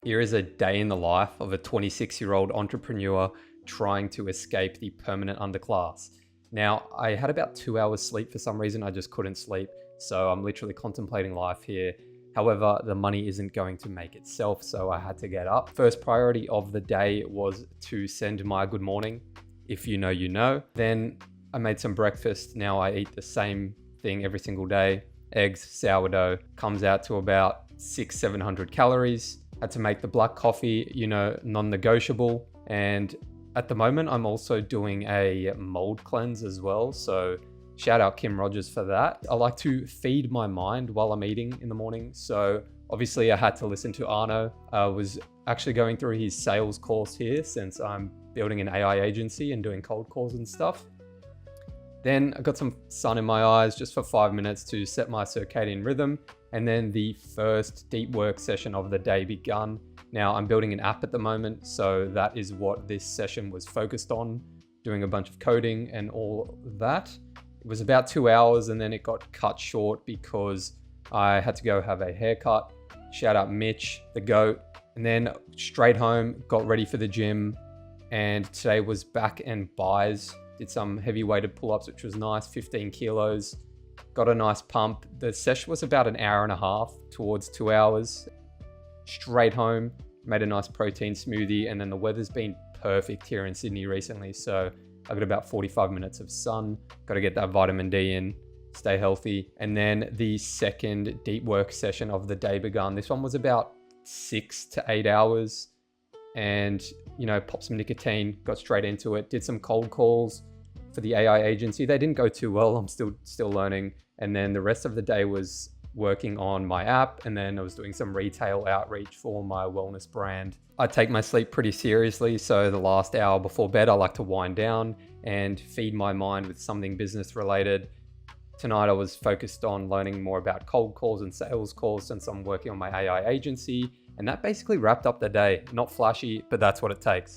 Here is a day in the life of a 26-year-old entrepreneur trying to escape the permanent underclass. Now, I had about 2 hours sleep for some reason. I just couldn't sleep. So I'm literally contemplating life here. However, the money isn't going to make itself, so I had to get up. First priority of the day was to send my good morning. If you know, you know. Then I made some breakfast. Now I eat the same thing every single day. Eggs, sourdough, comes out to about 600-700 calories. Had to make the black coffee, non-negotiable. And at the moment, I'm also doing a mold cleanse as well. So shout out Kim Rogers for that. I like to feed my mind while I'm eating in the morning. So obviously I had to listen to Arno. I was actually going through his sales course here since I'm building an AI agency and doing cold calls and stuff. Then I got some sun in my eyes just for 5 minutes to set my circadian rhythm. And then the first deep work session of the day begun. Now I'm building an app at the moment, so that is what this session was focused on, doing a bunch of coding and all that. It was about 2 hours and then it got cut short because I had to go have a haircut. Shout out Mitch, the GOAT. And then straight home, got ready for the gym. And today was back and buys. Did some heavy weighted pull-ups, which was nice, 15 kilos. Got a nice pump. The session was about an hour and a half towards 2 hours. Straight home, made a nice protein smoothie, and then the weather's been perfect here in Sydney recently. So I got about 45 minutes of sun. Got to get that vitamin D in, stay healthy. And then the second deep work session of the day begun. This one was about 6 to 8 hours. And, popped some nicotine, got straight into it, did some cold calls for the AI agency. They didn't go too well. I'm still learning. And then the rest of the day was working on my app. And then I was doing some retail outreach for my wellness brand. I take my sleep pretty seriously. So the last hour before bed, I like to wind down and feed my mind with something business related. Tonight, I was focused on learning more about cold calls and sales calls since I'm working on my AI agency. And that basically wrapped up the day. Not flashy, but that's what it takes.